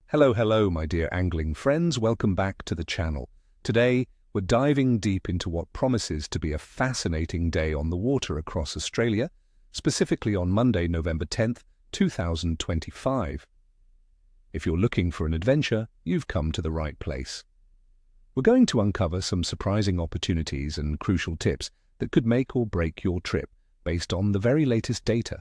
Hello, my dear angling friends. Welcome back to the channel. Today, we're diving deep into what promises to be a fascinating day on the water across Australia, specifically on Monday, November 10th, 2025. If you're looking for an adventure, you've come to the right place. We're going to uncover some surprising opportunities and crucial tips that could make or break your trip based on the very latest data.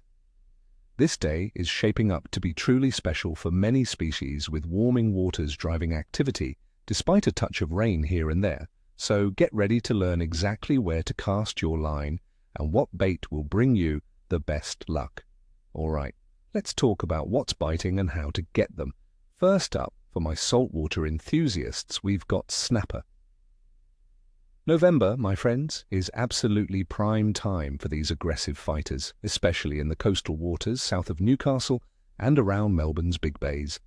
This day is shaping up to be truly special for many species, with warming waters driving activity despite a touch of rain here and there. So get ready to learn exactly where to cast your line and what bait will bring you the best luck. All right, let's talk about what's biting and how to get them. First up, for my saltwater enthusiasts, we've got snapper. November, my friends, is absolutely prime time for these aggressive fighters, especially in the coastal waters south of Newcastle and around Melbourne's big bays.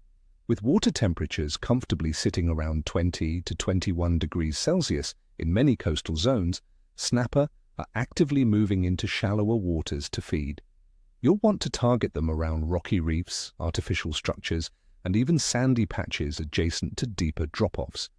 With water temperatures comfortably sitting around 20 to 21 degrees Celsius in many coastal zones, snapper are actively moving into shallower waters to feed. You'll want to target them around rocky reefs, artificial structures, and even sandy patches adjacent to deeper drop-offs.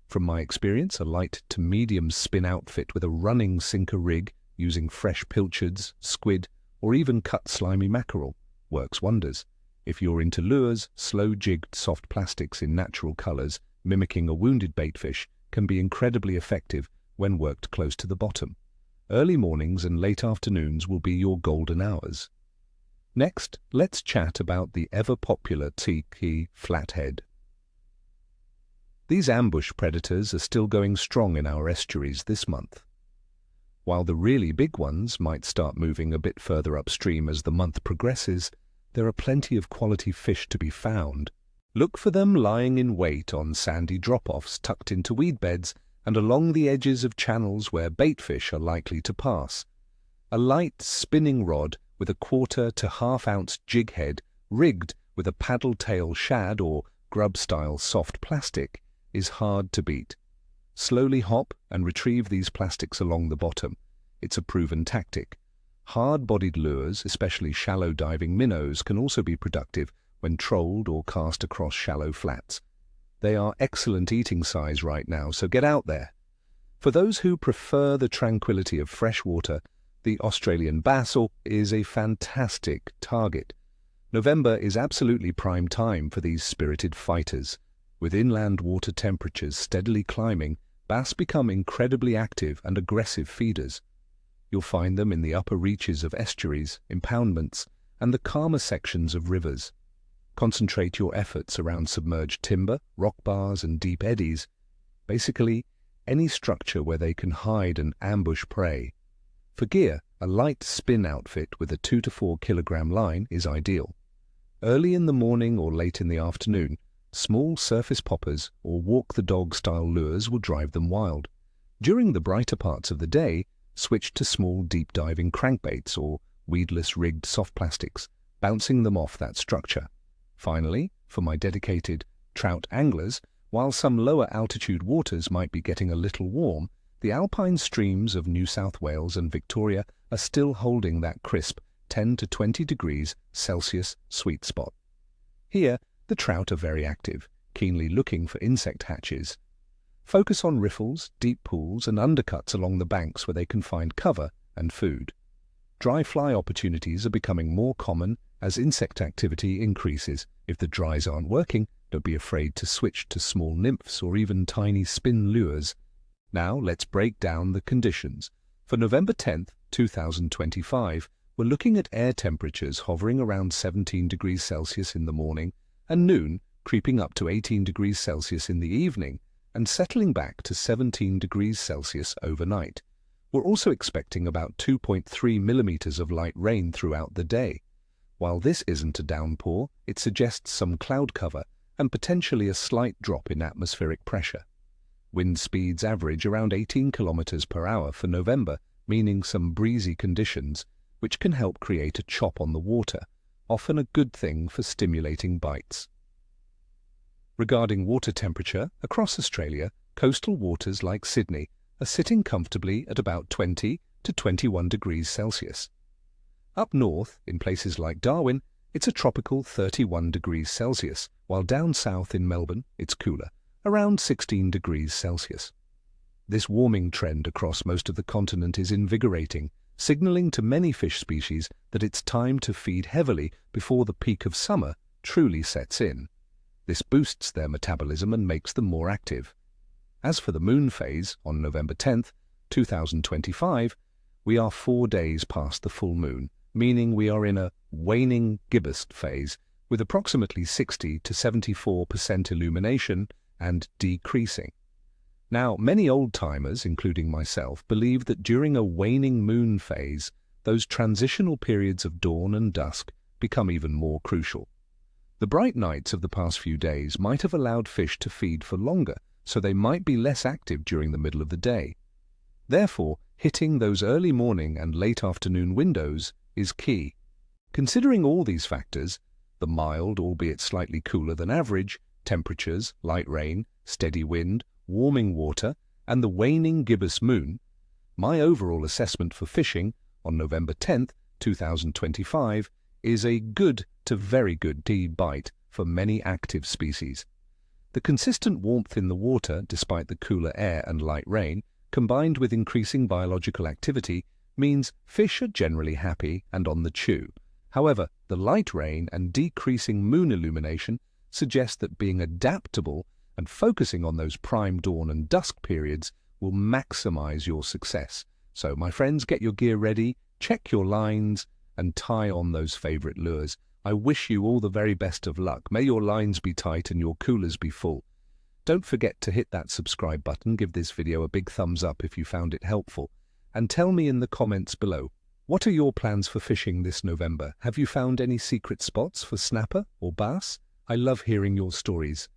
From my experience, a light to medium spin outfit with a running sinker rig using fresh pilchards, squid, or even cut slimy mackerel works wonders. If you're into lures, slow-jigged soft plastics in natural colors mimicking a wounded baitfish can be incredibly effective when worked close to the bottom. Early mornings and late afternoons will be your golden hours. Next, let's chat about the ever-popular tiki flathead. These ambush predators are still going strong in our estuaries this month. While the really big ones might start moving a bit further upstream as the month progresses, there are plenty of quality fish to be found. Look for them lying in wait on sandy drop-offs tucked into weed beds and along the edges of channels where baitfish are likely to pass. A light spinning rod with a 1/4 to 1/2 ounce jig head rigged with a paddle tail shad or grub-style soft plastic is hard to beat. Slowly hop and retrieve these plastics along the bottom. It's a proven tactic. Hard-bodied lures, especially shallow diving minnows, can also be productive when trolled or cast across shallow flats. They are excellent eating size right now, so get out there. For those who prefer the tranquility of freshwater, the Australian bass is a fantastic target. November is absolutely prime time for these spirited fighters. With inland water temperatures steadily climbing, bass become incredibly active and aggressive feeders. You'll find them in the upper reaches of estuaries, impoundments, and the calmer sections of rivers. Concentrate your efforts around submerged timber, rock bars, and deep eddies. Basically, any structure where they can hide and ambush prey. For gear, a light spin outfit with a 2 to 4 kilogram line is ideal. Early in the morning or late in the afternoon, small surface poppers or walk-the-dog-style lures will drive them wild. During the brighter parts of the day, switch to small deep-diving crankbaits or weedless-rigged soft plastics, bouncing them off that structure. Finally, for my dedicated trout anglers, while some lower-altitude waters might be getting a little warm, the alpine streams of New South Wales and Victoria are still holding that crisp 10 to 20 degrees Celsius sweet spot. Here, the trout are very active, keenly looking for insect hatches. Focus on riffles, deep pools, and undercuts along the banks where they can find cover and food. Dry fly opportunities are becoming more common as insect activity increases. If the dries aren't working, don't be afraid to switch to small nymphs or even tiny spin lures. Now let's break down the conditions. For November 10th, 2025, we're looking at air temperatures hovering around 17 degrees Celsius in the morning and noon creeping up to 18 degrees Celsius in the evening and settling back to 17 degrees Celsius overnight. We're also expecting about 2.3 millimeters of light rain throughout the day. While this isn't a downpour, it suggests some cloud cover and potentially a slight drop in atmospheric pressure. Wind speeds average around 18 kilometers per hour for November, meaning some breezy conditions, which can help create a chop on the water, often a good thing for stimulating bites. Regarding water temperature, across Australia, coastal waters like Sydney are sitting comfortably at about 20 to 21 degrees Celsius. Up north, in places like Darwin, It's a tropical 31 degrees Celsius, while down south in Melbourne, it's cooler, around 16 degrees Celsius. This warming trend across most of the continent is invigorating, signaling to many fish species that it's time to feed heavily before the peak of summer truly sets in. This boosts their metabolism and makes them more active. As for the moon phase, on November 10th, 2025, we are 4 days past the full moon, meaning we are in a waning gibbous phase with approximately 60 to 74% illumination and decreasing. Now, many old-timers, including myself, believe that during a waning moon phase, those transitional periods of dawn and dusk become even more crucial. The bright nights of the past few days might have allowed fish to feed for longer, so they might be less active during the middle of the day. Therefore, hitting those early morning and late afternoon windows is key. Considering all these factors, the mild, albeit slightly cooler than average, temperatures, light rain, steady wind, warming water, and the waning gibbous moon, my overall assessment for fishing on November 10th, 2025 is a good to very good bite for many active species. The consistent warmth in the water, despite the cooler air and light rain, combined with increasing biological activity, means fish are generally happy and on the chew. However, the light rain and decreasing moon illumination suggest that being adaptable and focusing on those prime dawn and dusk periods will maximize your success. So, my friends, get your gear ready, check your lines, and tie on those favorite lures. I wish you all the very best of luck. May your lines be tight and your coolers be full. Don't forget to hit that subscribe button, give this video a big thumbs up if you found it helpful, and tell me in the comments below, what are your plans for fishing this November? Have you found any secret spots for snapper or bass? I love hearing your stories.